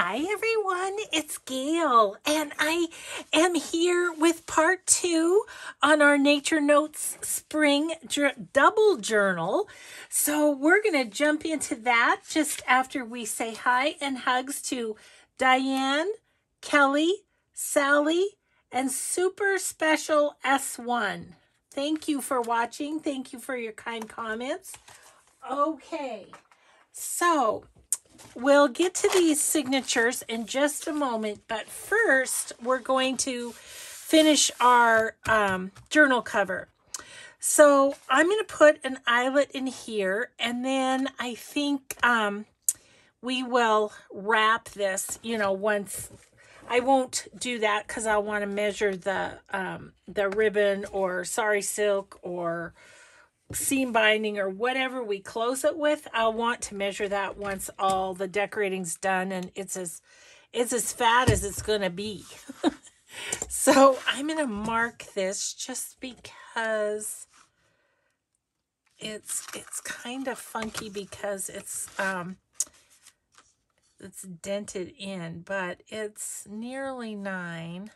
Hi everyone, it's Gail, and I am here with part 2 on our Nature Notes Spring Double Journal. So we're going to jump into that just after we say hi and hugs to Diane, Kelly, Sally, and super special S1. Thank you for watching. Thank you for your kind comments. Okay, so we'll get to these signatures in just a moment, but first we're going to finish our journal cover. So I'm going to put an eyelet in here, and then I think we will wrap this, once. I won't do that because I want to measure the ribbon or sari silk or seam binding or whatever we close it with. I'll want to measure that once all the decorating's done and it's as fat as it's going to be. So I'm going to mark this just because it's kind of funky because it's dented in, but it's nearly 9.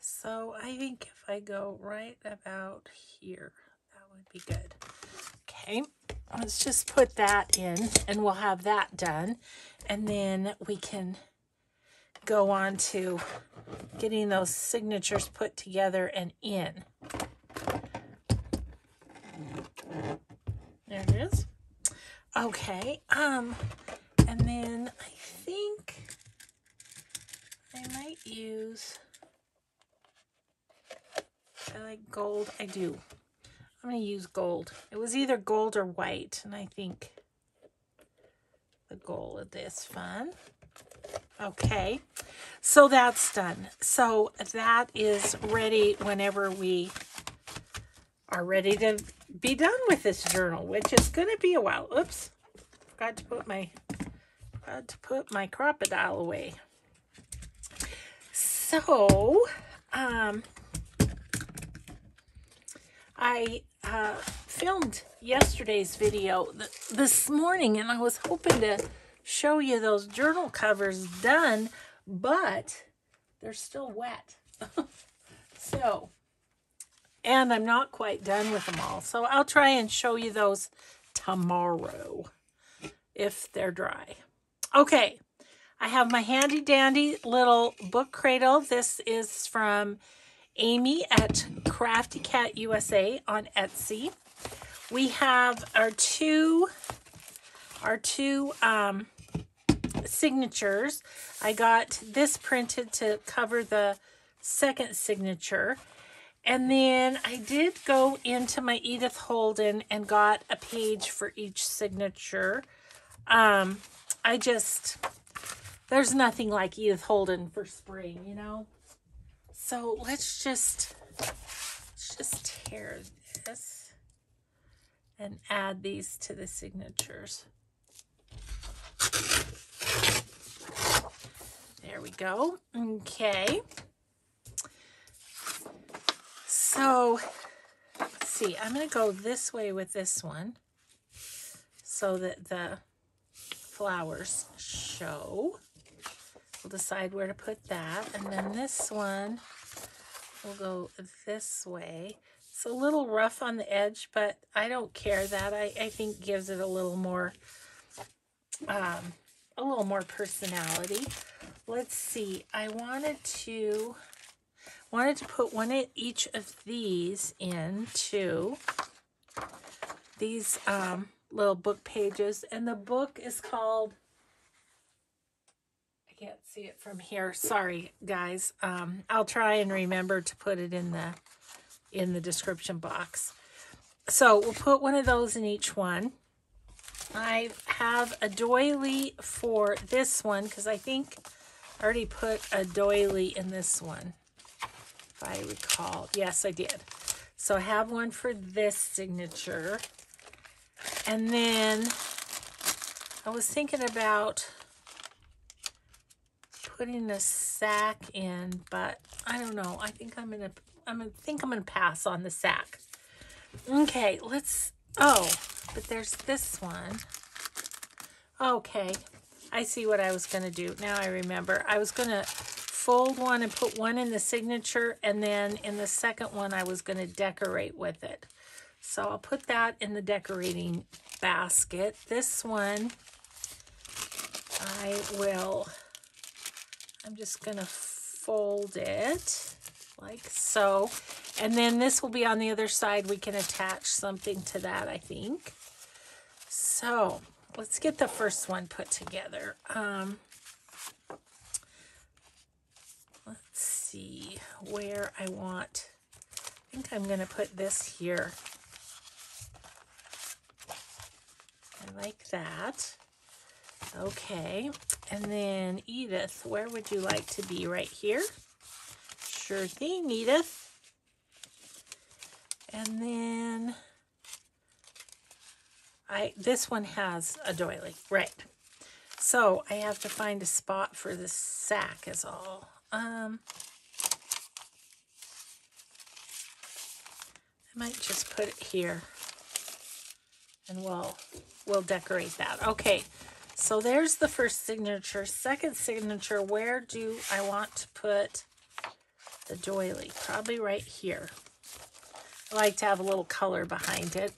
So I think if I go right about here, would be good. Okay, let's just put that in and we'll have that done, and then we can go on to getting those signatures put together and in. There it is. Okay, and then I think I might use, I like gold. I do. I'm going to use gold. It was either gold or white, and I think the gold is fun. Okay, so that's done. So that is ready whenever we are ready to be done with this journal, which is going to be a while. Oops, forgot to put my crocodile away. So, I filmed yesterday's video this morning, and I was hoping to show you those journal covers done, but they're still wet. So, and I'm not quite done with them all. So I'll try and show you those tomorrow if they're dry. Okay, I have my handy dandy little book cradle. This is from Amy at Crafty Cat USA on Etsy. We have our two signatures. I got this printed to cover the second signature, and then I did go into my Edith Holden and got a page for each signature. There's nothing like Edith Holden for spring, So let's just tear this and add these to the signatures. There we go. Okay. So let's see. I'm going to go this way with this one so that the flowers show. We'll decide where to put that. And then this one will go this way. It's a little rough on the edge, but I don't care. That I think gives it a little more personality. Let's see. I wanted to put one of each of these into these little book pages, and the book is called, I can't see it from here, sorry guys. I'll try and remember to put it in the description box. So we'll put one of those in each one. I have a doily for this one because I think I already put a doily in this one, if I recall. Yes, I did. So I have one for this signature. And then I was thinking about putting a sack in, but I don't know. I think I'm gonna pass on the sack. Okay, but there's this one. Okay, I see what I was going to do. Now I remember. I was going to fold one and put one in the signature, and then in the second one I was going to decorate with it. So I'll put that in the decorating basket. This one I'm just going to fold it like so. And then this will be on the other side. We can attach something to that, I think. So let's get the first one put together. Let's see where I want. I think I'm going to put this here. I like that. Okay. And then Edith, where would you like to be? Right here? Sure thing, Edith. And then this one has a doily, right? So I have to find a spot for the sack is all. I might just put it here, and we'll decorate that. Okay, so there's the first signature. Second signature, where do I want to put the doily? Probably right here. I like to have a little color behind it.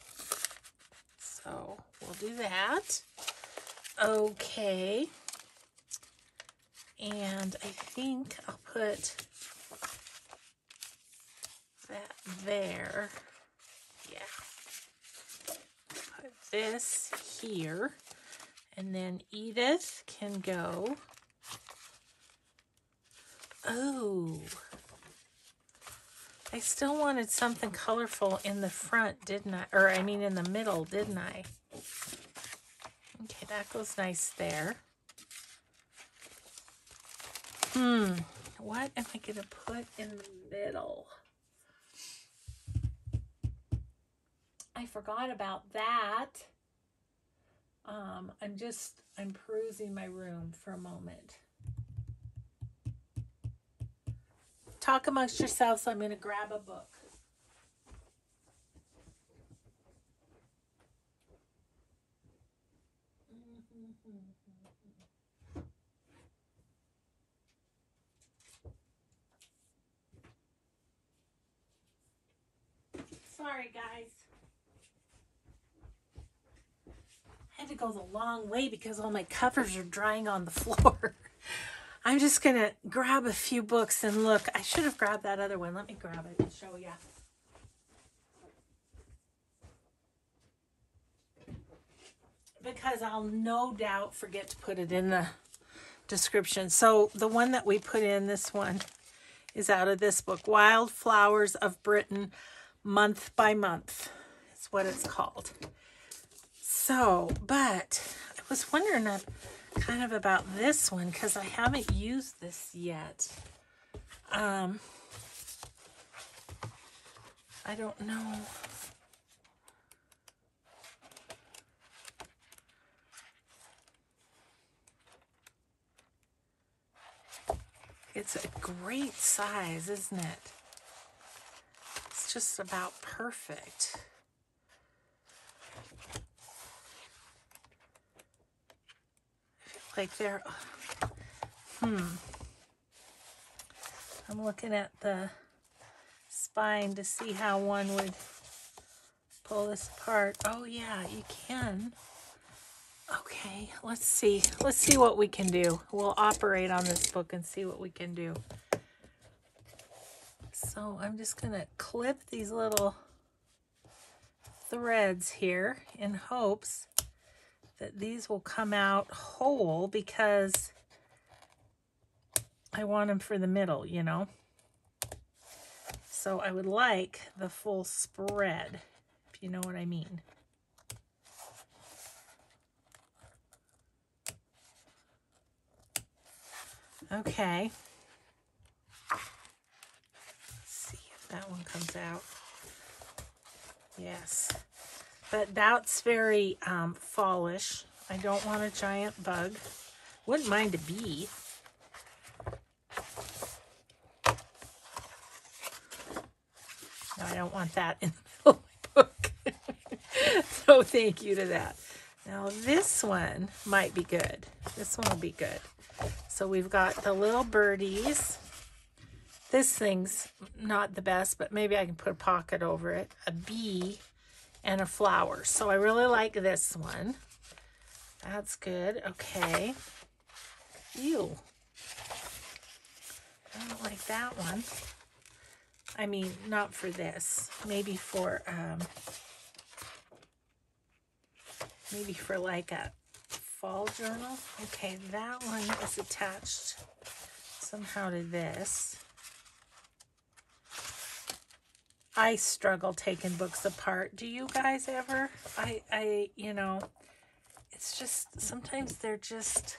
So we'll do that. Okay. And I think I'll put that there. Yeah. Put this here. And then Edith can go. Oh. I still wanted something colorful in the front, didn't I? Or I mean in the middle, didn't I? Okay, that goes nice there. What am I going to put in the middle? I forgot about that. I'm perusing my room for a moment. Talk amongst yourselves. I'm going to grab a book. Sorry, guys. I had to go the long way because all my covers are drying on the floor. I'm just going to grab a few books and look. I should have grabbed that other one. Let me grab it and show you. Because I'll no doubt forget to put it in the description. So the one that we put in, this one, is out of this book, Wildflowers of Britain, Month by Month. Is what it's called. So, but I was wondering kind of about this one because I haven't used this yet. I don't know. It's a great size, isn't it? It's just about perfect. Like they're, I'm looking at the spine to see how one would pull this apart. Oh yeah, you can. Okay, let's see what we can do. We'll operate on this book and see what we can do. So I'm just gonna clip these little threads here in hopes that these will come out whole because I want them for the middle, you know. So I would like the full spread, if you know what I mean. Okay. Let's see if that one comes out. Yes. But that's very fallish. I don't want a giant bug. Wouldn't mind a bee. No, I don't want that in the middle of my book. So thank you to that. Now this one might be good. This one will be good. So we've got the little birdies. This thing's not the best, but maybe I can put a pocket over it. A bee and a flower. So I really like this one. That's good. Okay. Ew. I don't like that one. I mean, not for this. Maybe for like a fall journal. Okay, that one is attached somehow to this. I struggle taking books apart. Do you guys ever? You know, it's just, sometimes they're just,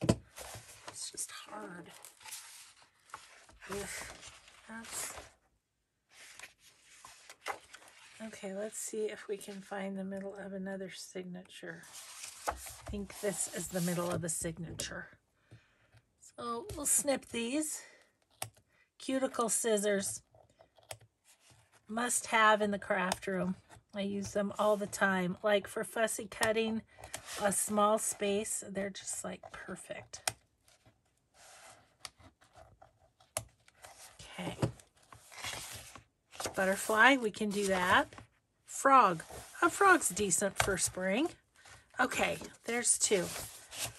it's just hard. Ugh, that's, okay, let's see if we can find the middle of another signature. I think this is the middle of the signature. So we'll snip these. Cuticle scissors, must have in the craft room. I use them all the time, like for fussy cutting a small space. They're just like perfect. Okay, butterfly, we can do that. Frog, a frog's decent for spring. Okay, there's two.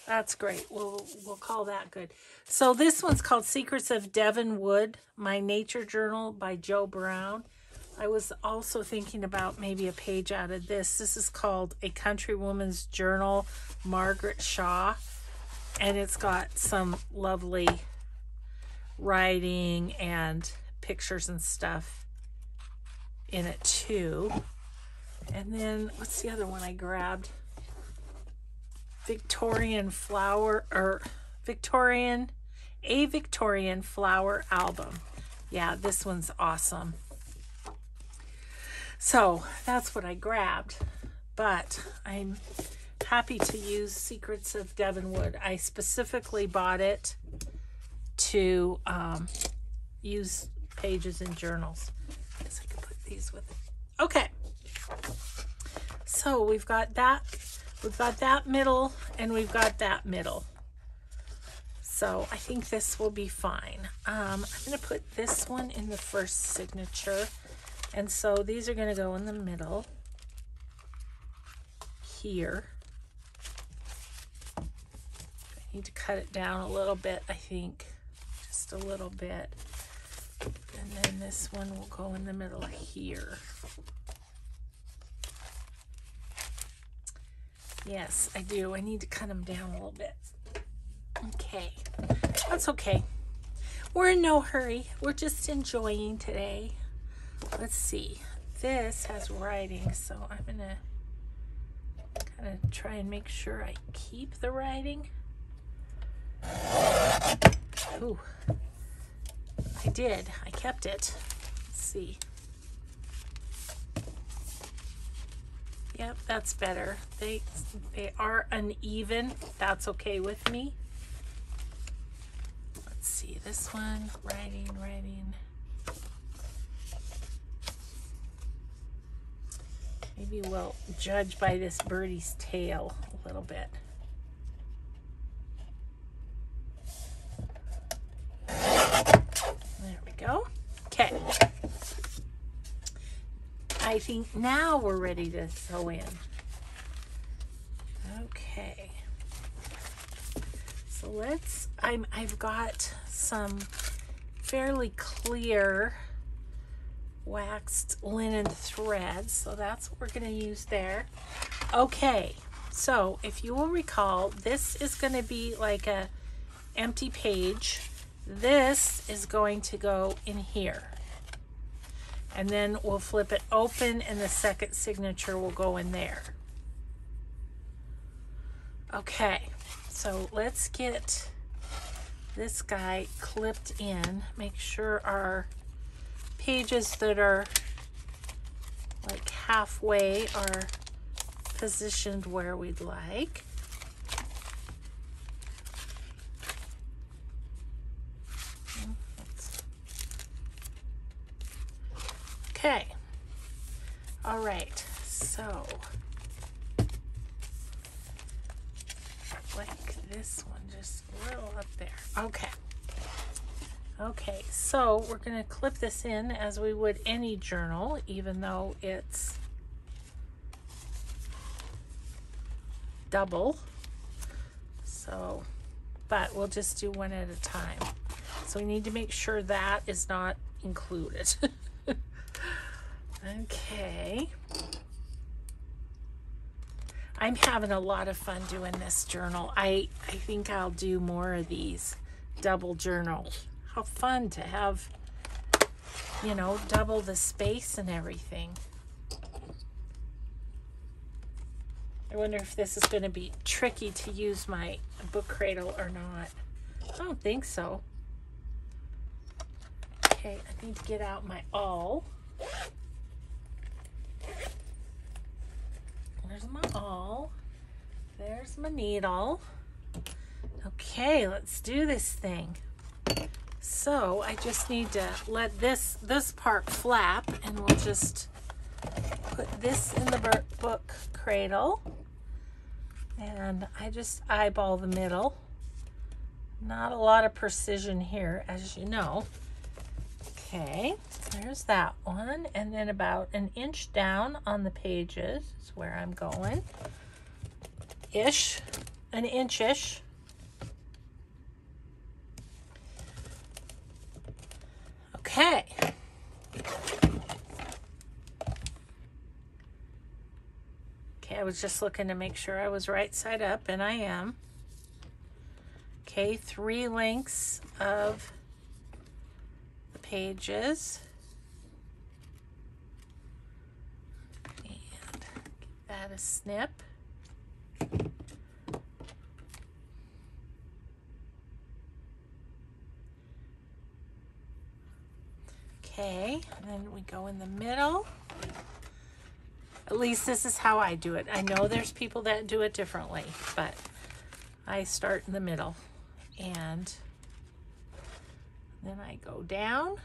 That's great. We'll call that good. So this one's called Secrets of Devon Wood, My Nature Journal by Joe Brown. I was also thinking about maybe a page out of this. This is called A Country Woman's Journal, Margaret Shaw. And it's got some lovely writing and pictures and stuff in it too. And then what's the other one I grabbed? Victorian flower, or a Victorian flower album. Yeah, this one's awesome. So that's what I grabbed, but I'm happy to use Secrets of Devon Wood. I specifically bought it to use pages in journals. I guess I can put these with it. Okay, so we've got that middle, and we've got that middle. So I think this will be fine. I'm going to put this one in the first signature. And so these are going to go in the middle here. I need to cut it down a little bit, I think. Just a little bit. And then this one will go in the middle here. Yes, I do. I need to cut them down a little bit. Okay, that's okay. We're in no hurry. We're just enjoying today. Let's see. This has writing, so I'm gonna kind of try and make sure I keep the writing. Ooh, I did. I kept it. Let's see. Yep, that's better. They are uneven. That's okay with me. Let's see, this one, writing. Maybe we'll judge by this birdie's tail a little bit. There we go. Okay. I think now we're ready to sew in. Okay. So let's, I've got some fairly clear waxed linen thread, so that's what we're going to use there. Okay, so if you will recall, this is going to be like a empty page. This is going to go in here. And then we'll flip it open and the second signature will go in there. Okay, so let's get this guy clipped in. Make sure our pages that are like halfway are positioned where we'd like. Okay. All right. So this one just a little up there. Okay. Okay, so we're going to clip this in as we would any journal, even though it's double. So, but we'll just do one at a time. So we need to make sure that is not included. Okay. I'm having a lot of fun doing this journal. I think I'll do more of these double journals. How fun to have, you know, double the space and everything. I wonder if this is going to be tricky to use my book cradle or not. I don't think so. Okay, I need to get out my awl. There's my awl. There's my needle. Okay, let's do this thing. So I just need to let this part flap, and we'll just put this in the book cradle. And I just eyeball the middle. Not a lot of precision here, as you know. Okay, there's that one. And then about an inch down on the pages is where I'm going. Ish, an inch-ish. Okay. Okay, I was just looking to make sure I was right side up, and I am. Okay, 3 lengths of the pages. And give that a snip. Okay, and then we go in the middle. At least this is how I do it. I know there's people that do it differently, but I start in the middle. And then I go down.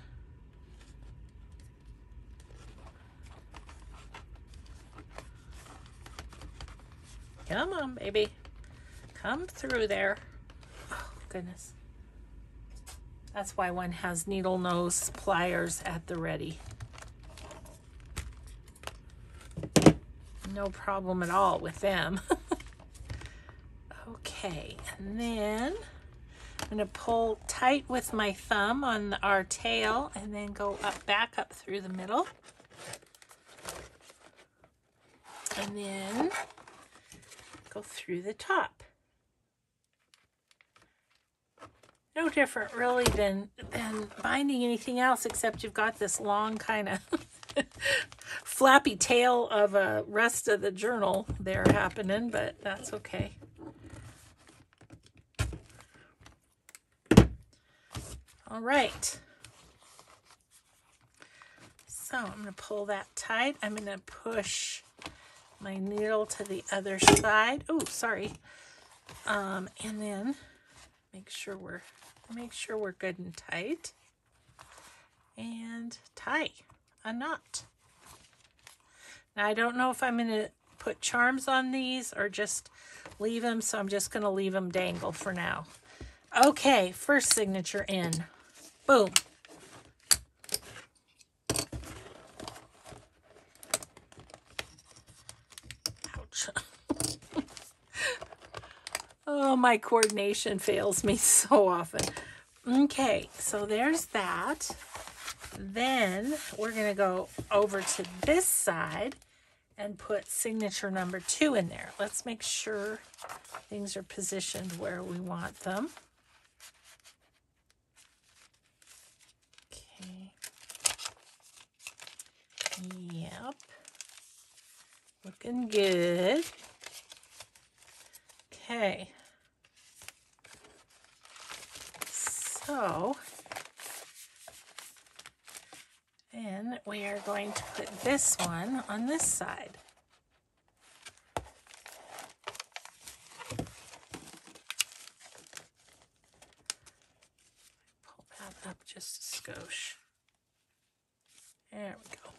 Come on, baby. Come through there. Oh, goodness. That's why one has needle nose pliers at the ready. No problem at all with them. Okay, and then I'm going to pull tight with my thumb on our tail and then go back up through the middle. And then go through the top. No different really than binding anything else, except you've got this long kind of flappy tail of a rest of the journal there happening, but that's okay. All right. So I'm going to pull that tight. I'm going to push my needle to the other side. Oh, sorry. And then make sure we're good and tight. And tie a knot. Now I don't know if I'm going to put charms on these or just leave them, so I'm just going to leave them dangle for now. Okay, first signature in. Boom. Ouch. Oh, my coordination fails me so often. Okay, so there's that. Then we're going to go over to this side and put signature number 2 in there. Let's make sure things are positioned where we want them. Okay. Yep. Looking good. Okay. So, then we are going to put this one on this side. Pull that up just a skosh. There we go.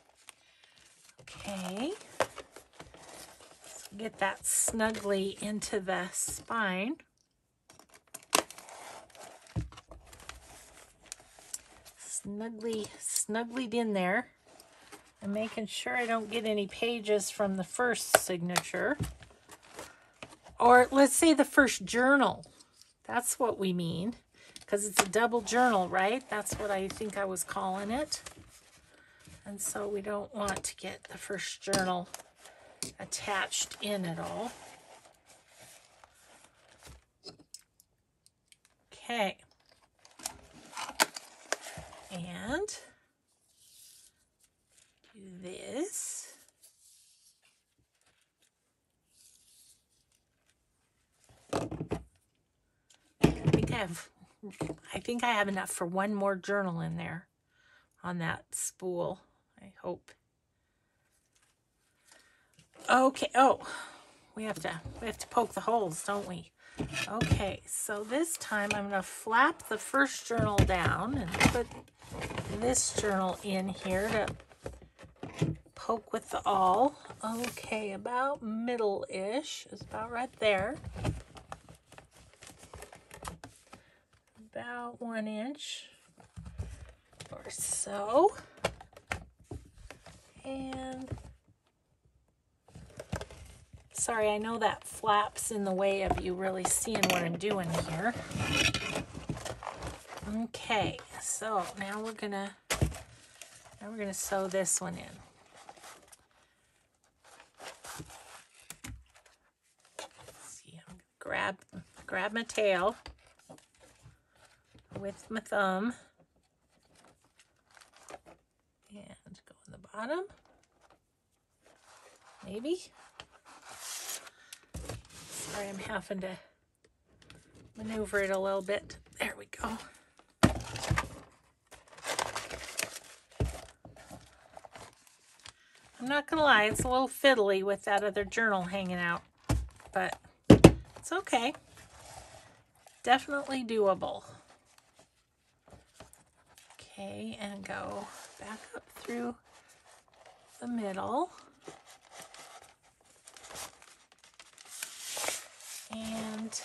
Okay. So get that snugly into the spine. snugly in there. I'm making sure I don't get any pages from the first signature. Or let's say the first journal. That's what we mean. Because it's a double journal, right? That's what I think I was calling it. And so we don't want to get the first journal attached in at all. Okay. And do this. I think I have enough for one more journal in there on that spool. I hope. Okay. Oh, we have to poke the holes, don't we? Okay, so this time I'm going to flap the first journal down and put this journal in here to poke with the awl. Okay, about middle-ish is about right there. About 1 inch or so. And sorry, I know that flap's in the way of you really seeing what I'm doing here. Okay, so now we're gonna sew this one in. Let's see, I'm gonna grab my tail with my thumb and go in the bottom. Maybe. Sorry, I'm having to maneuver it a little bit. There we go. I'm not gonna lie, it's a little fiddly with that other journal hanging out, but it's okay. Definitely doable. Okay, and go back up through the middle. And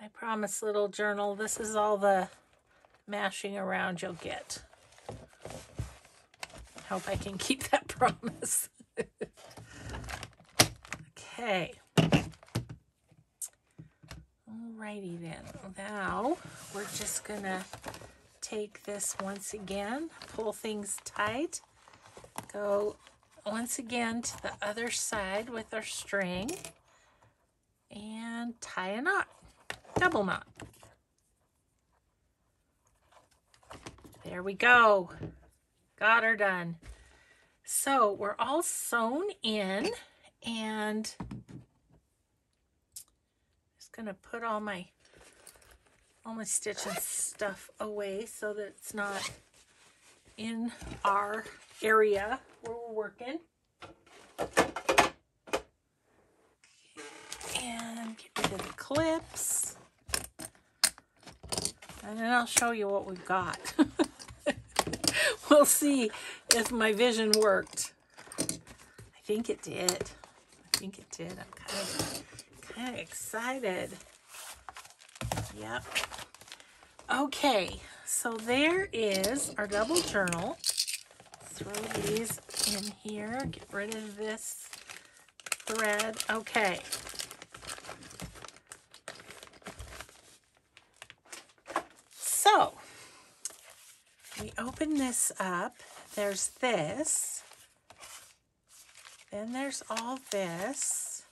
I promise, little journal, this is all the mashing around you'll get. Hope I can keep that promise. Okay. Alrighty then. Now we're just gonna take this once again, pull things tight, go once again to the other side with our string, and tie a knot, double knot. There we go. Got her done. So we're all sewn in, and I'm just gonna put all my stitching stuff away so that it's not in our area where we're working. And get rid of the clips. And then I'll show you what we've got. We'll see if my vision worked. I think it did. I'm kind of excited. Yep. Okay, so there is our double journal. Throw these in here. Get rid of this thread. Okay. So we open this up. There's this. Then there's all this.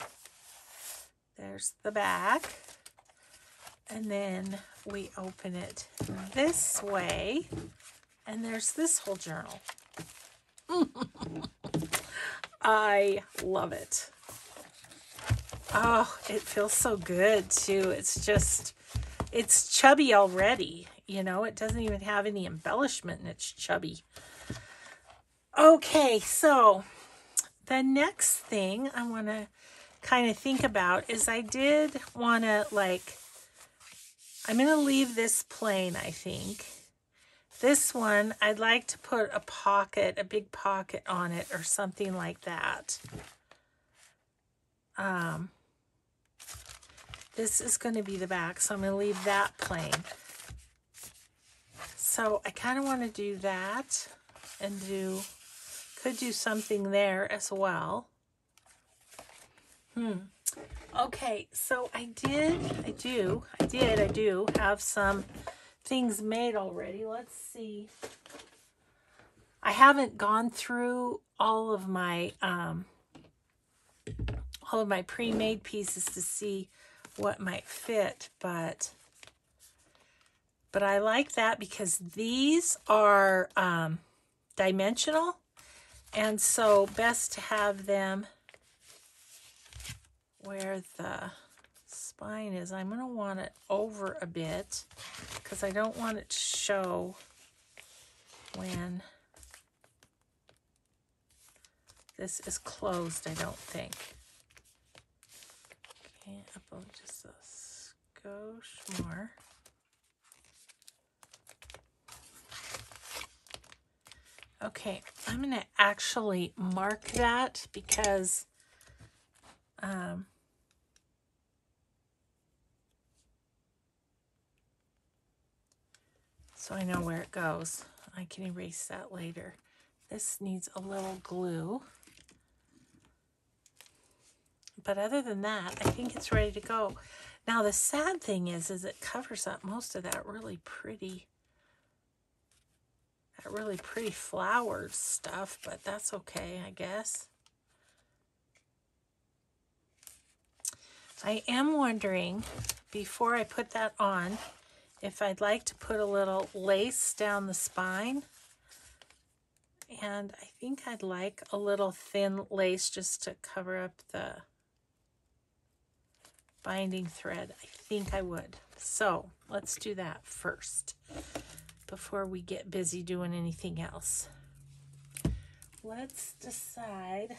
There's the back. And then we open it this way. And there's this whole journal. I love it. Oh, it feels so good too. It's chubby already. You know, it doesn't even have any embellishment and it's chubby. Okay, so the next thing I want to kind of think about is I did want to, like, I'm going to leave this plain, I think. This one, I'd like to put a pocket, a big pocket on it or something like that. This is going to be the back, so I'm going to leave that plain. so I kind of want to do that and could do something there as well. Okay, so I do have some things made already. Let's see. I haven't gone through all of my pre-made pieces to see what might fit, but I like that because these are dimensional, and so best to have them where the spine is. I'm going to want it over a bit because I don't want it to show when this is closed, I don't think. Okay, up just a skosh more. Okay, I'm going to actually mark that because so I know where it goes. I can erase that later. This needs a little glue. But other than that, I think it's ready to go. Now the sad thing is it covers up most of that really pretty flowered stuff, but that's okay, I guess. I am wondering, before I put that on, if I'd like to put a little lace down the spine. And I think I'd like a little thin lace just to cover up the binding thread. I think I would. So let's do that first before we get busy doing anything else. Let's decide.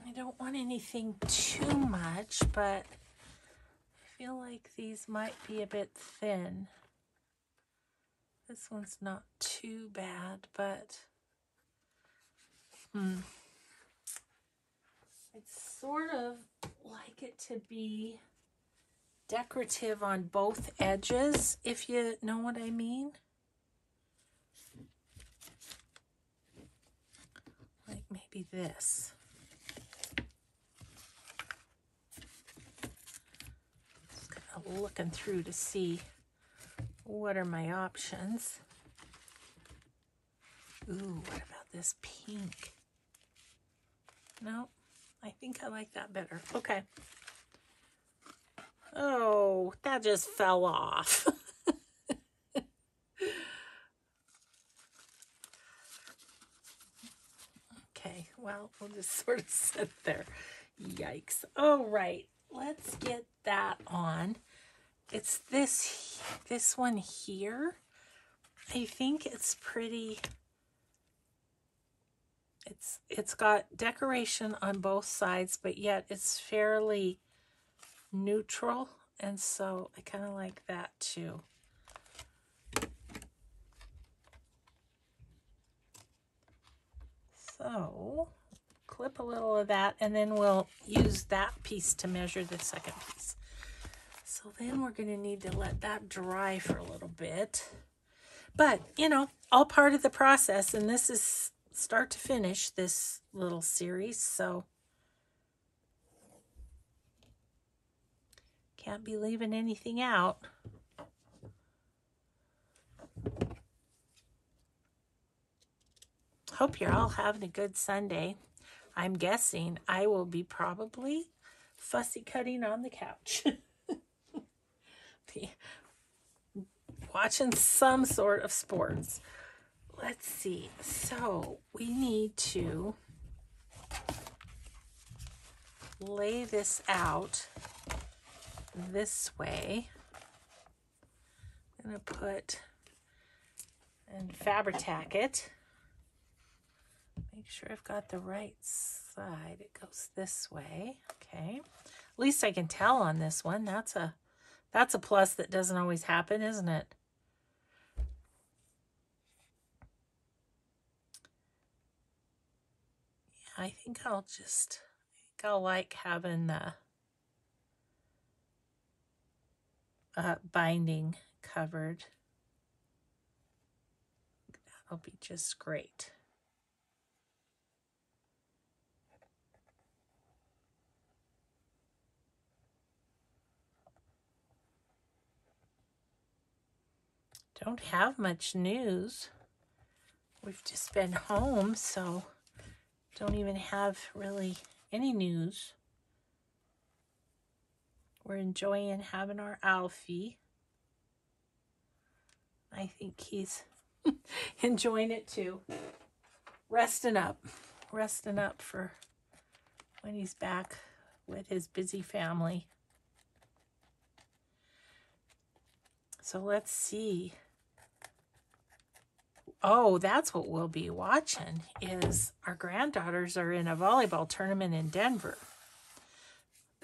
I don't want anything too much, but I feel like these might be a bit thin. This one's not too bad, but I'd sort of like it to be decorative on both edges, if you know what I mean. Like maybe this. Just kind of looking through to see what are my options. Ooh, what about this pink? No, I think I like that better. Okay. Oh, that just fell off. Okay, well, we'll just sort of sit there. Yikes. All right, let's get that on. It's this one here. I think it's pretty. It's got decoration on both sides, but yet it's fairly neutral, and so I kind of like that too. So clip a little of that, and then we'll use that piece to measure the second piece. So then we're going to need to let that dry for a little bit. But, you know, all part of the process, and this is start to finish, this little series, so can't be leaving anything out. Hope you're all having a good Sunday. I'm guessing I will be probably fussy cutting on the couch. Watching some sort of sports. Let's see. So we need to lay this out this way. I'm going to put and Fabri-Tac it. Make sure I've got the right side. It goes this way. Okay. At least I can tell on this one. That's a plus that doesn't always happen, isn't it? Yeah, I think I'll like having the binding covered. That'll be just great. Don't have much news. We've just been home, so don't even have really any news. We're enjoying having our Alfie. I think he's enjoying it too. Resting up for when he's back with his busy family. So let's see. Oh, that's what we'll be watching, is our granddaughters are in a volleyball tournament in Denver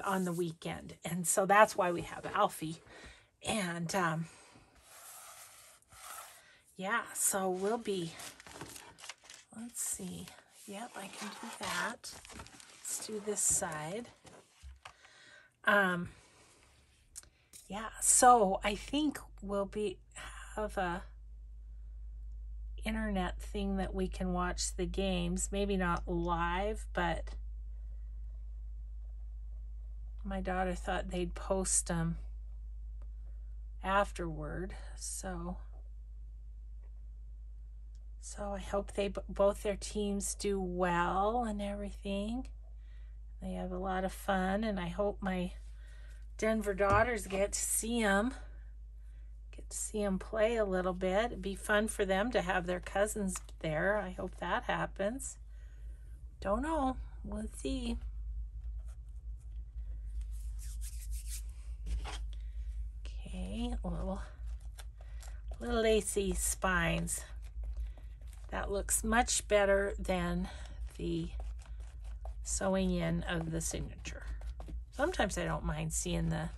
on the weekend. And so that's why we have Alfie. And yeah, so we'll be, let's see. Yep, I can do that. Let's do this side. Yeah, so I think we'll have a internet thing that we can watch the games. Maybe not live, but my daughter thought they'd post them afterward. So I hope both their teams do well and everything. They have a lot of fun, and I hope my Denver daughters get to see them play a little bit. It'd be fun for them to have their cousins there. I hope that happens. Don't know. We'll see. Okay, little lacy spines. That looks much better than the sewing in of the signature. Sometimes I don't mind seeing the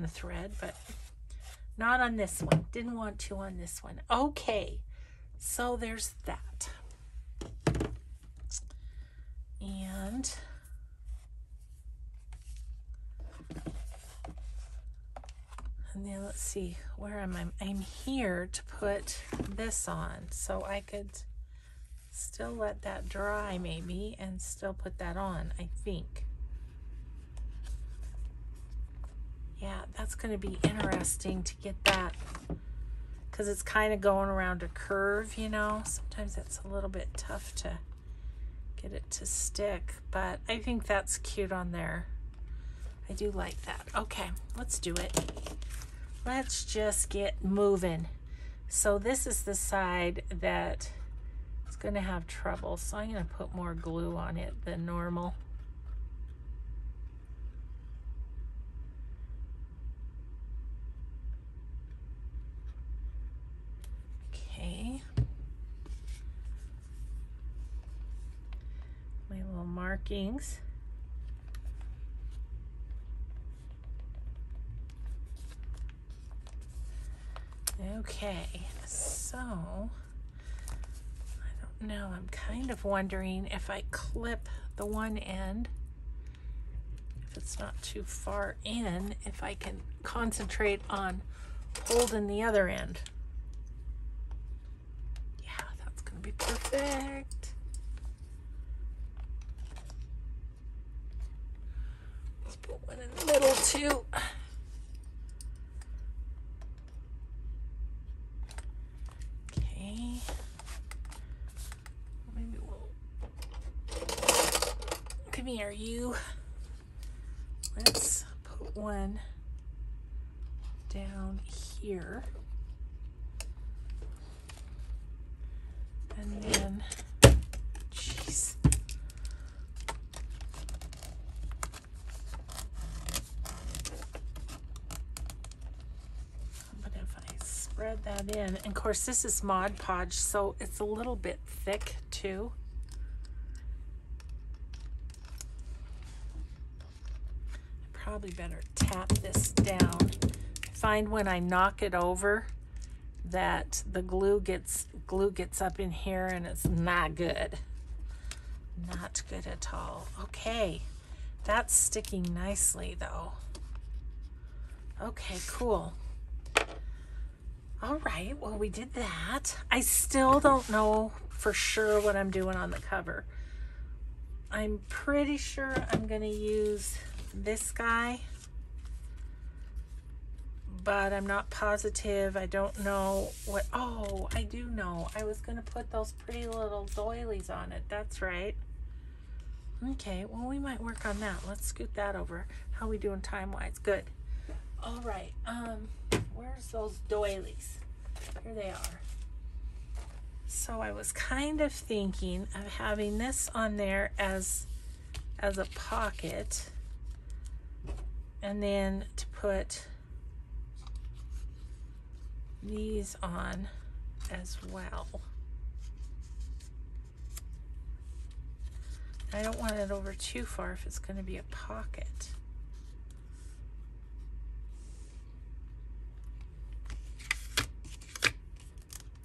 thread, but not on this one. Didn't want to on this one. Okay, so there's that. And then let's see, where am I? I'm here to put this on, so I could still let that dry maybe and still put that on, I think. Yeah, that's going to be interesting to get that, because it's kind of going around a curve, you know. Sometimes it's a little bit tough to get it to stick, but I think that's cute on there. I do like that. Okay, let's do it. Let's just get moving. So this is the side that is going to have trouble, so I'm going to put more glue on it than normal. Okay. My little markings. Okay, so I don't know, I'm kind of wondering if I clip the one end, if it's not too far in, if I can concentrate on holding the other end. Yeah, that's gonna be perfect. Let's put one in the middle too. Maybe we'll, come here, you. Let's put one down here. And then, jeez. But if I spread that in, and of course this is Mod Podge, so it's a little bit thick too. I probably better tap this down. I find when I knock it over that the glue gets up in here, and it's not good. Not good at all. Okay, that's sticking nicely though. Okay, cool. All right, well, we did that. I still don't know for sure what I'm doing on the cover. I'm pretty sure I'm going to use this guy, but I'm not positive. I don't know what. Oh, I do know. I was going to put those pretty little doilies on it. That's right. Okay, well, we might work on that. Let's scoot that over. How we doing time-wise? Good. All right. Where's those doilies? Here they are. So I was kind of thinking of having this on there as a pocket, and then to put these on as well. I don't want it over too far if it's going to be a pocket.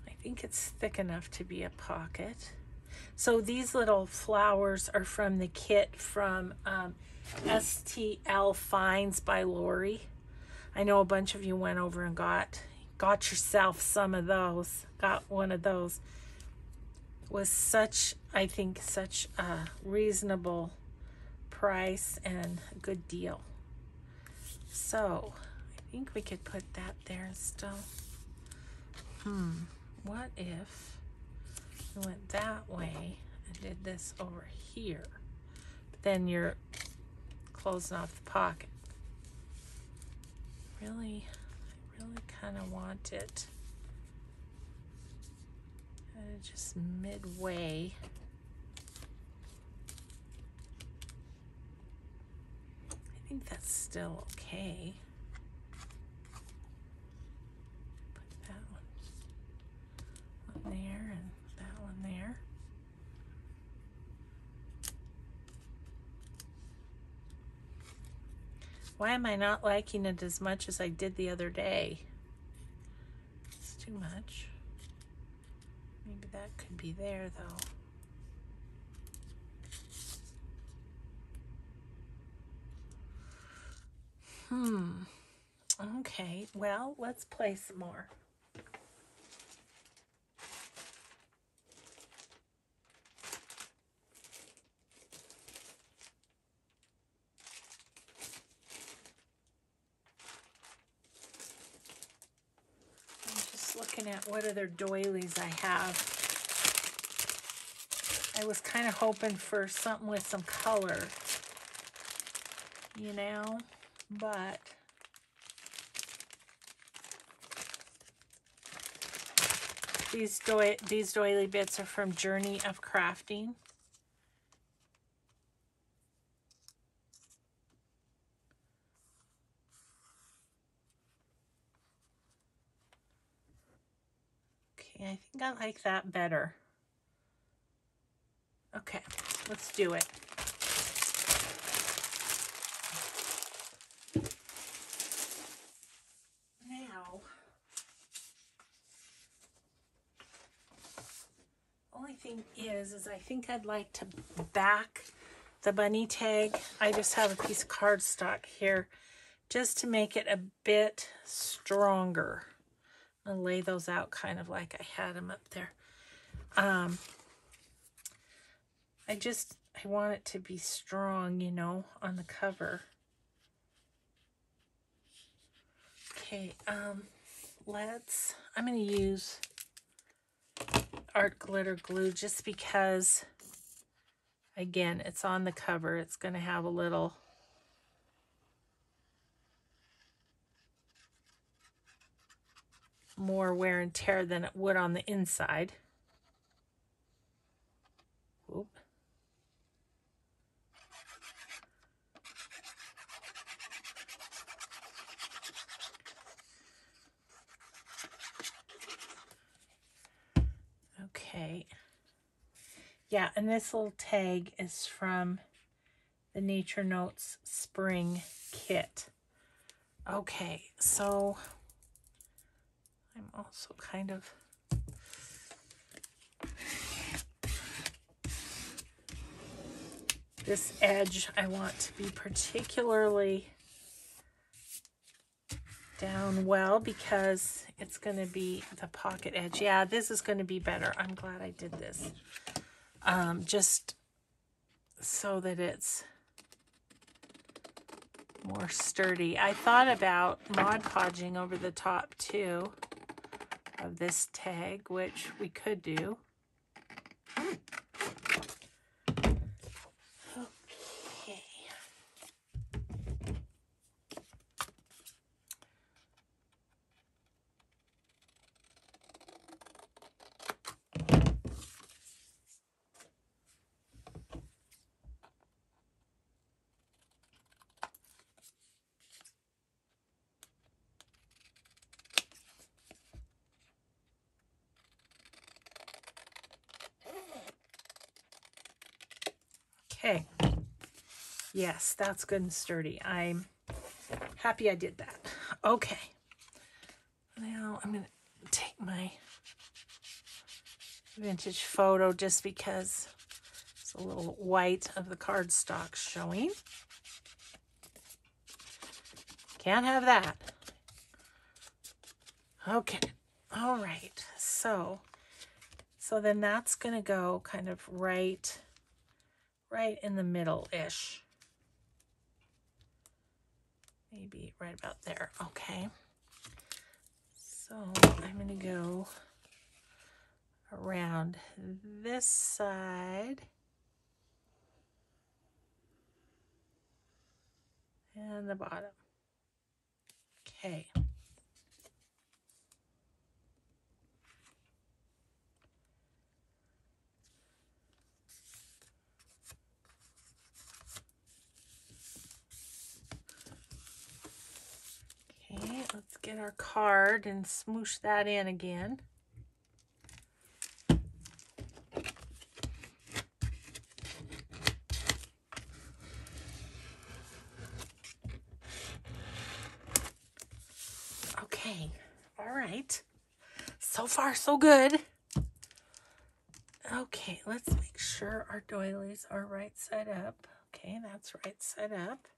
I think it's thick enough to be a pocket. So these little flowers are from the kit from STL Finds by Lori. I know a bunch of you went over and got yourself some of those. Got one of those. Was such, I think, such a reasonable price and a good deal. So I think we could put that there still. What if we went that way and did this over here? But then you're closing off the pocket. I really kind of want it just midway. I think that's still okay. Put that one there and that one there. Why am I not liking it as much as I did the other day? It's too much. Maybe that could be there though. Okay, well, let's play some more. I'm just looking at what other doilies I have. I was kind of hoping for something with some color, you know, but these doily bits are from Journey of Crafting. Okay, I think I like that better. Okay, let's do it. Now, only thing is I think I'd like to back the bunny tag. I just have a piece of cardstock here just to make it a bit stronger. I'll lay those out kind of like I had them up there. I want it to be strong, you know, on the cover. Okay, I'm going to use art glitter glue just because, again, it's on the cover. It's going to have a little more wear and tear than it would on the inside. Oop. Okay. Yeah, and this little tag is from the Nature Notes Spring Kit. Okay, so I'm also kind of this edge I want to be particularly down well because it's going to be the pocket edge. Yeah, this is going to be better. I'm glad I did this. Just so that it's more sturdy. I thought about Mod Podging over the top too of this tag, which we could do. Okay. Yes, that's good and sturdy. I'm happy I did that. Okay. Now I'm going to take my vintage photo just because it's a little white of the cardstock showing. Can't have that. Okay. All right. So then that's going to go kind of right in the middle-ish. Maybe right about there. Okay. So I'm going to go around this side and the bottom. Okay. Okay, let's get our card and smoosh that in again. Okay, all right. So far, so good. Okay, let's make sure our doilies are right side up. Okay, that's right side up.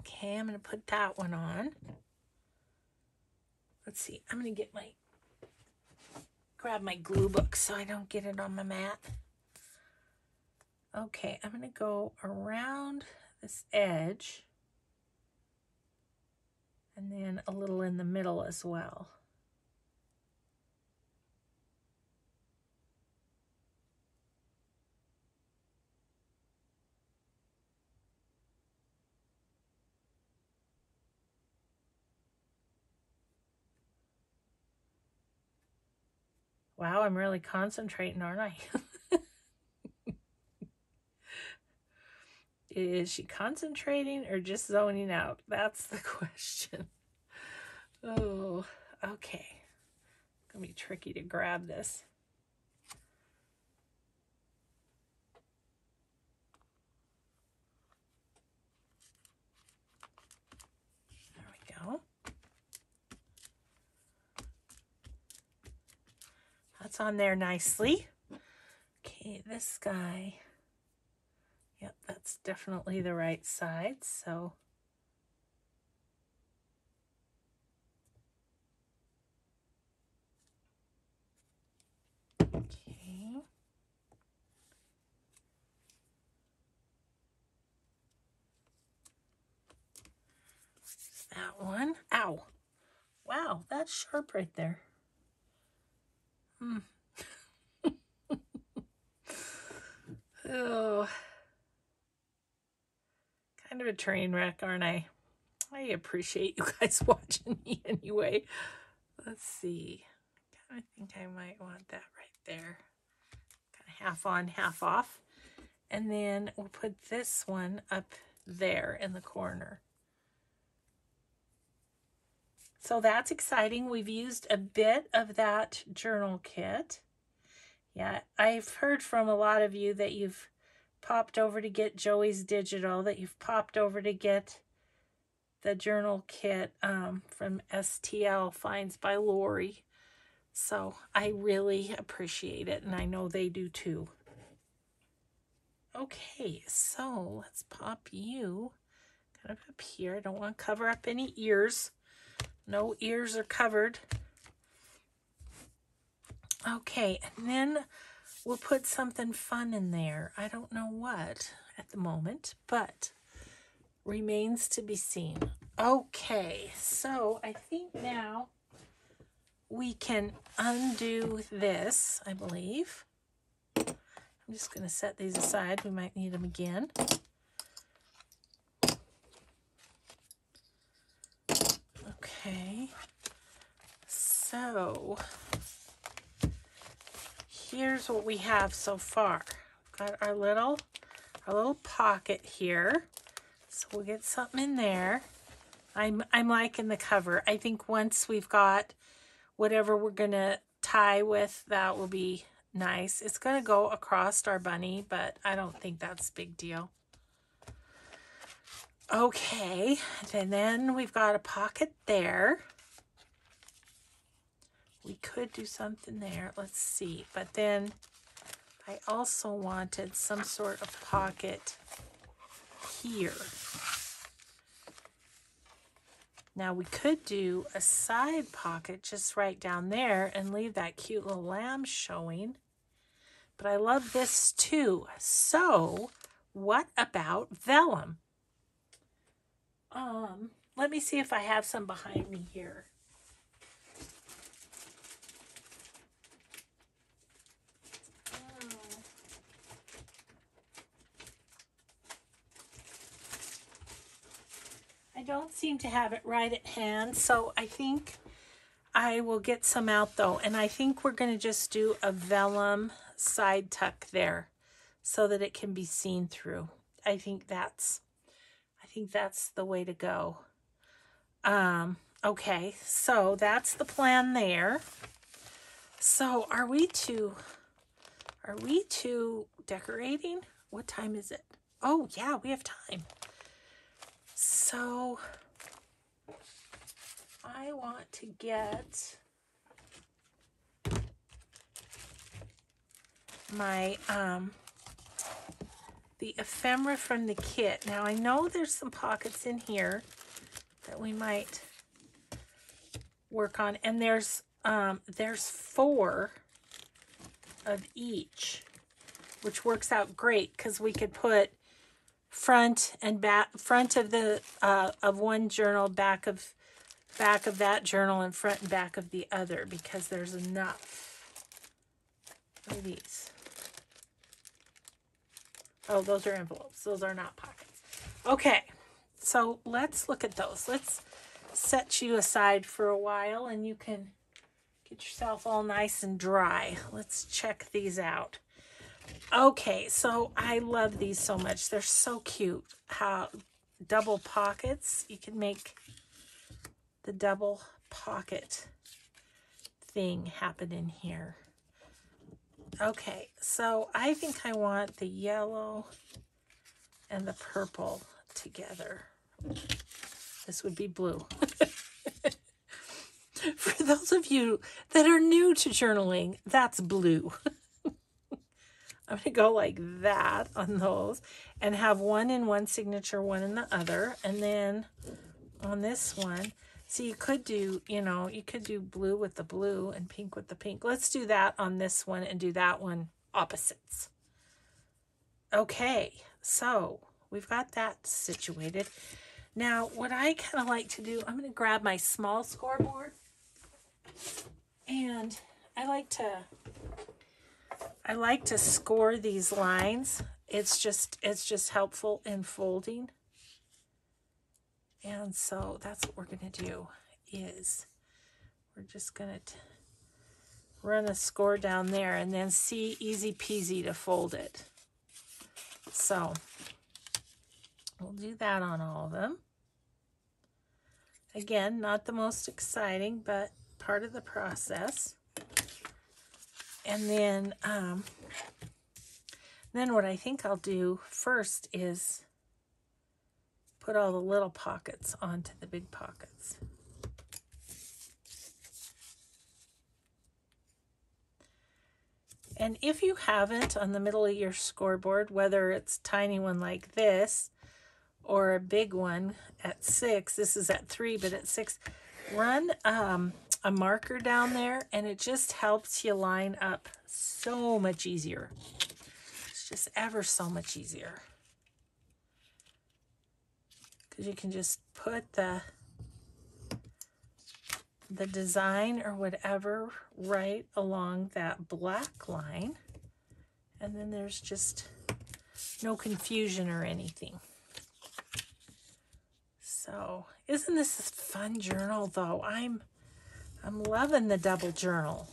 Okay, I'm going to put that one on. Let's see, I'm going to get grab my glue book so I don't get it on my mat. Okay, I'm going to go around this edge and then a little in the middle as well. Wow, I'm really concentrating, aren't I? Is she concentrating or just zoning out? That's the question. Oh, okay. It's gonna be tricky to grab this. There we go. That's on there nicely. Okay, this guy. Yep, that's definitely the right side, so okay. That one. Ow. Wow, that's sharp right there. Oh, kind of a train wreck, aren't I? I appreciate you guys watching me anyway. Let's see. I think I might want that right there. Kind of half on, half off. And then we'll put this one up there in the corner. So that's exciting. We've used a bit of that journal kit. Yeah, I've heard from a lot of you that you've popped over to get Joey's digital, that you've popped over to get the journal kit from STL Finds by Lori. So I really appreciate it, and I know they do too. Okay, so let's pop you kind of up here. I don't want to cover up any ears. No ears are covered. Okay, and then we'll put something fun in there. I don't know what at the moment, but remains to be seen. Okay, so I think now we can undo this, I believe. I'm just going to set these aside. We might need them again. Okay, so here's what we have so far. We've got our little pocket here. So we'll get something in there. I'm liking the cover. I think once we've got whatever we're gonna tie with, that will be nice. It's gonna go across our bunny, but I don't think that's a big deal. Okay, and then we've got a pocket there. We could do something there. Let's see. But then I also wanted some sort of pocket here. Now we could do a side pocket just right down there and leave that cute little lamb showing. But I love this too. So what about vellum? Let me see if I have some behind me here. I don't seem to have it right at hand, so I think I will get some out though. And I think we're going to just do a vellum side tuck there so that it can be seen through. I think that's the way to go. Okay, so that's the plan there. So are we to decorating? What time is it? Oh yeah, we have time. So I want to get my the ephemera from the kit. Now I know there's some pockets in here that we might work on, and there's 4 of each, which works out great because we could put front and back, front of the of one journal, back of that journal, and front and back of the other, because there's enough. What are these? Oh, those are envelopes. Those are not pockets. Okay, so let's look at those. Let's set you aside for a while and you can get yourself all nice and dry. Let's check these out. Okay, so I love these so much. They're so cute. How double pockets. You can make the double pocket thing happen in here. Okay, so I think I want the yellow and the purple together. This would be blue. For those of you that are new to journaling, that's blue. I'm going to go like that on those and have one in one signature, one in the other. And then on this one, so you could do, you could do blue with the blue and pink with the pink. Let's do that on this one and do that one opposites. Okay, so we've got that situated. Now, what I kind of like to do, I'm going to grab my small scoreboard, and I like to score these lines. It's just helpful in folding. And so that's what we're going to do, is we're just going to run a score down there and then see, easy peasy to fold it. So we'll do that on all of them. Again, not the most exciting, but part of the process. And then what I think I'll do first is put all the little pockets onto the big pockets. And if you haven't on the middle of your scoreboard, whether it's a tiny one like this or a big one at 6. This is at 3, but at 6, run a marker down there, and it just helps you line up so much easier. It's just ever so much easier. Because you can just put the design or whatever right along that black line, and then there's just no confusion or anything. So isn't this a fun journal though? I'm loving the double journal.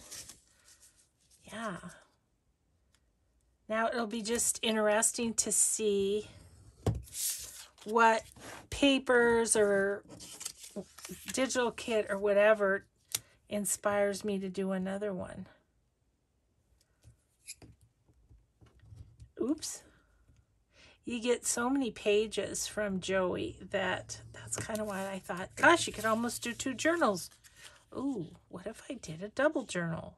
Yeah. Now it'll be just interesting to see what papers or digital kit or whatever inspires me to do another one. Oops. You get so many pages from Joey that's kind of why I thought, gosh, you could almost do 2 journals. Ooh, what if I did a double journal?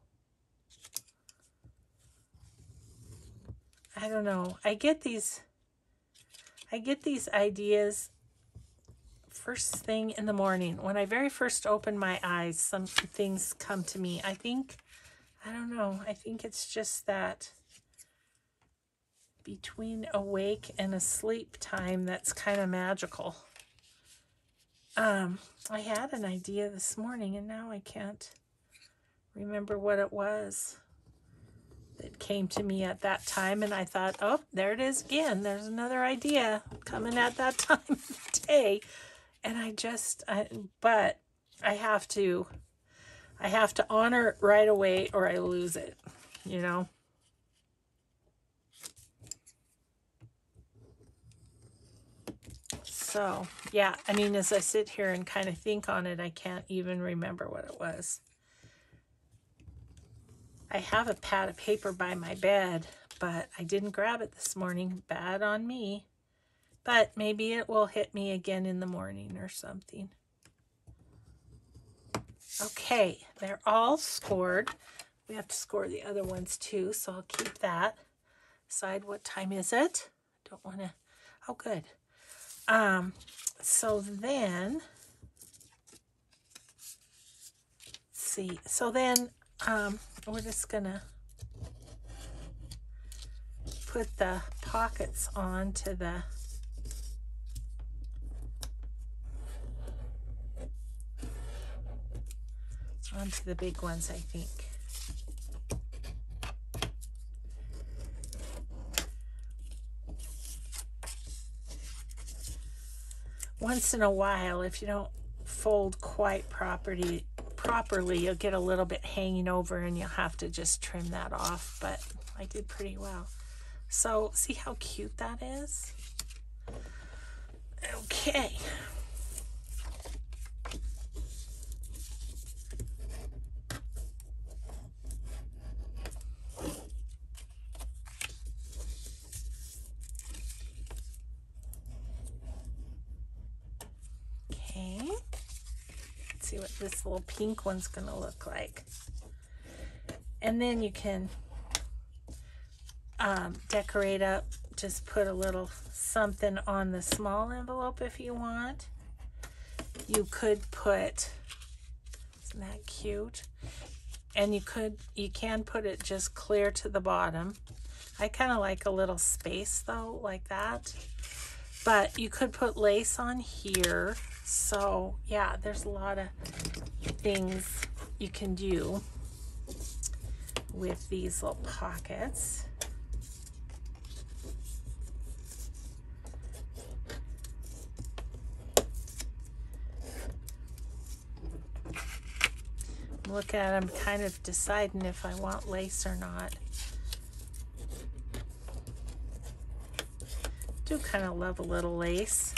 I don't know. I get these ideas first thing in the morning. When I very first open my eyes, some things come to me. I don't know. I think it's just that between awake and asleep time that's kind of magical. I had an idea this morning, and now I can't remember what it was that came to me at that time, and I thought, oh, there it is again. There's another idea coming at that time of the day. And but I have to honor it right away or I lose it, you know? So, yeah, I mean, as I sit here and kind of think on it, I can't even remember what it was. I have a pad of paper by my bed, but I didn't grab it this morning. Bad on me. But maybe it will hit me again in the morning or something. Okay, they're all scored. We have to score the other ones too, so I'll keep that. Decide what time is it. Don't want to... Oh, good. So then... Let's see. So then we're just going to put the pockets onto the... onto the big ones, I think. Once in a while, if you don't fold quite properly, you'll get a little bit hanging over and you'll have to just trim that off, but I did pretty well. So, see how cute that is? Okay. See what this little pink one's going to look like. And then you can decorate up, just put a little something on the small envelope if you want. You could put, isn't that cute? And you can put it just clear to the bottom. I kind of like a little space though, like that. But you could put lace on here. So yeah, there's a lot of things you can do with these little pockets. Look at them, kind of deciding if I want lace or not. Do kind of love a little lace.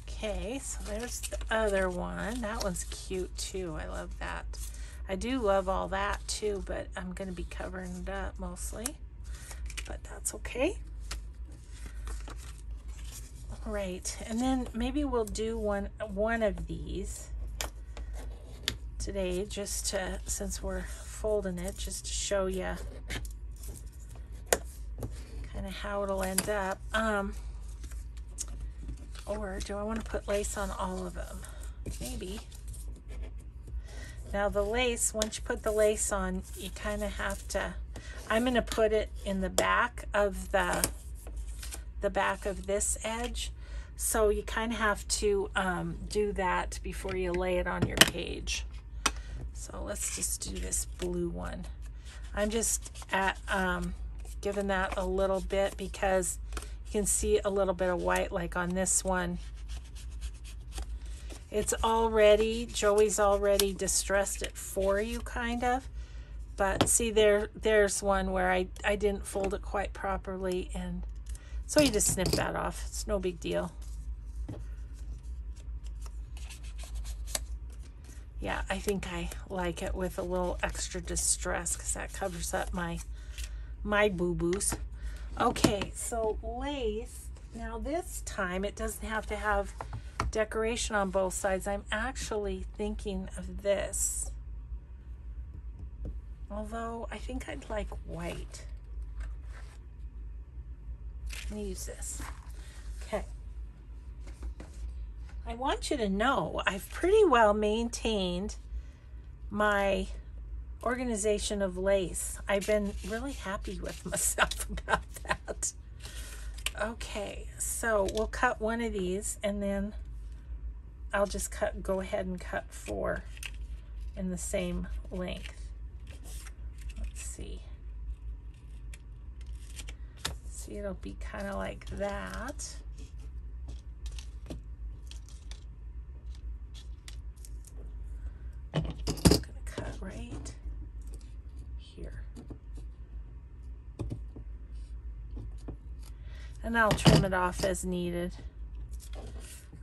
Okay, so there's the other one. That one's cute too. I love that. I do love all that too, but I'm going to be covering it up mostly. But that's okay. All right, and then maybe we'll do one of these today, just to, since we're folding it just to show you kind of how it'll end up. Or do I want to put lace on all of them? Maybe. Now the lace, once you put the lace on, you kind of have to, I'm going to put it in the back of the back of this edge. So you kind of have to do that before you lay it on your page. So let's just do this blue one. I'm just giving that a little bit because you can see a little bit of white like on this one. It's already, Joey's already distressed it for you kind of. But see there's one where I didn't fold it quite properly, and so you just snip that off. It's no big deal. Yeah, I think I like it with a little extra distress because that covers up my boo-boos. Okay, so lace. Now this time it doesn't have to have decoration on both sides. I'm actually thinking of this. Although I think I'd like white. Let me use this. Okay. I want you to know I've pretty well maintained my organization of lace. I've been really happy with myself about that. Okay, so we'll cut one of these and then I'll just go ahead and cut 4 in the same length. Let's see. See, it'll be kind of like that. I'm gonna cut right here. And I'll trim it off as needed.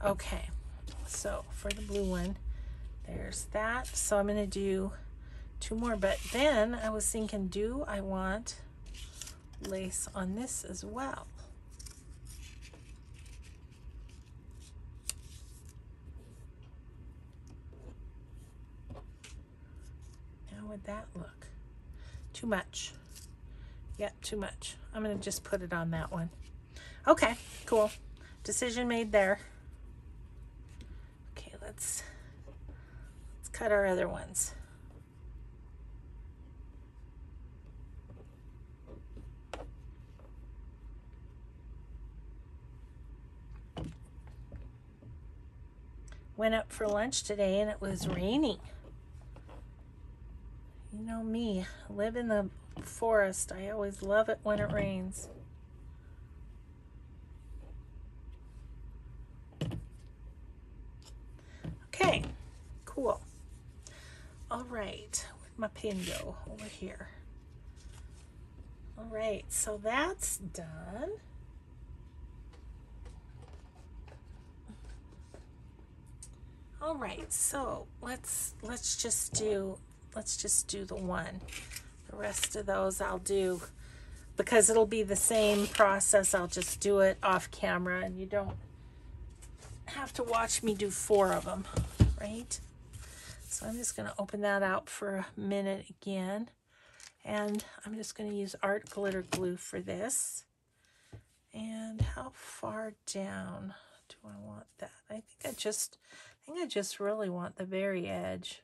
Okay, so for the blue one, there's that. So I'm gonna do 2 more, but then I was thinking, do I want lace on this as well? How would that look? Too much. Yeah, too much. I'm gonna just put it on that one. Okay, cool. Decision made there. Okay, let's cut our other ones. Went up for lunch today and it was raining. You know me, live in the forest. I always love it when it rains. Okay, cool. All right, where'd my pin go? Over here. All right, so that's done. All right, so let's just do the one. The rest of those I'll do, because it'll be the same process. I'll just do it off camera and you don't have to watch me do 4 of them, right? So I'm just gonna open that out for a minute again. And I'm just gonna use art glitter glue for this. And how far down do I want that? I think I just really want the very edge.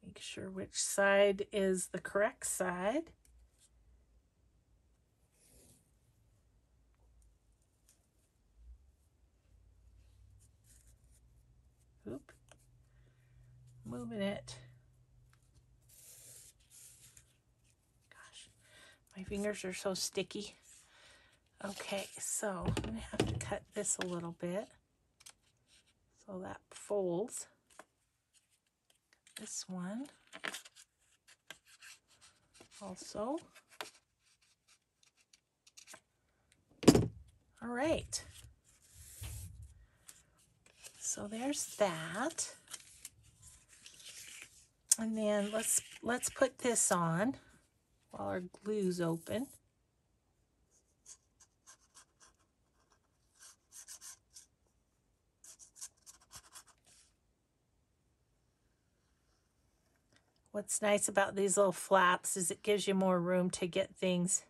Make sure which side is the correct side. Oop. Moving it. Gosh, my fingers are so sticky. Okay, so I'm gonna have to cut this a little bit so that folds. This one also. All right. So there's that. And then let's put this on while our glue's open. What's nice about these little flaps is it gives you more room to get things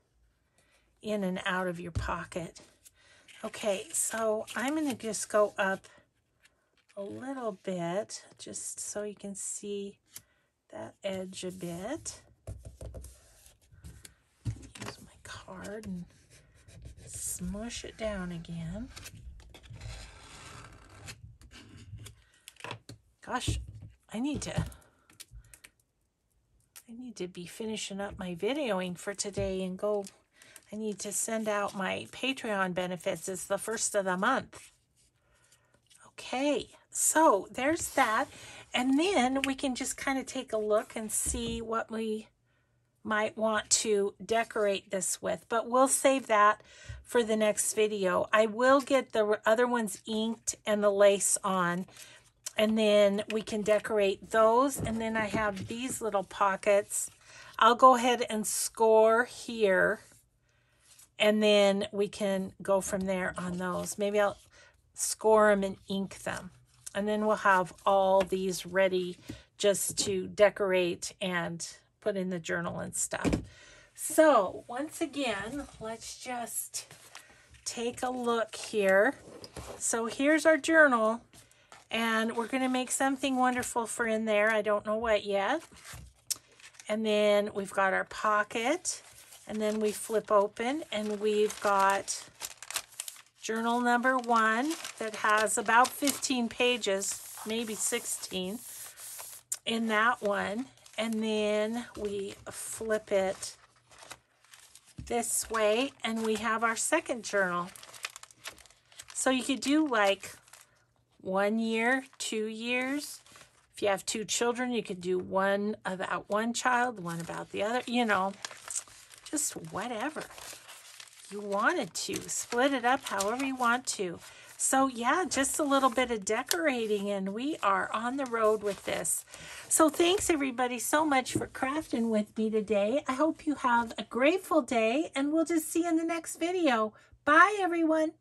in and out of your pocket. Okay, so I'm going to just go up a little bit just so you can see that edge a bit. Use my card and smush it down again. Gosh, I need to be finishing up my videoing for today and go. I need to send out my Patreon benefits. It's the first of the month. Okay, so there's that. And then we can just kind of take a look and see what we might want to decorate this with. But we'll save that for the next video. I will get the other ones inked and the lace on. And then we can decorate those. And then I have these little pockets. I'll go ahead and score here. And then we can go from there on those. Maybe I'll score them and ink them. And then we'll have all these ready just to decorate and put in the journal and stuff. So once again, let's just take a look here. So here's our journal. And we're going to make something wonderful for in there. I don't know what yet. And then we've got our pocket. And then we flip open and we've got journal number 1 that has about 15 pages, maybe 16 in that one. And then we flip it this way and we have our second journal. So you could do like 1 year, 2 years. If you have 2 children, you could do one about one child, one about the other, you know, just whatever you wanted to. Split it up however you want to. So yeah, just a little bit of decorating and we are on the road with this. So thanks everybody so much for crafting with me today. I hope you have a grateful day and we'll just see you in the next video. Bye everyone.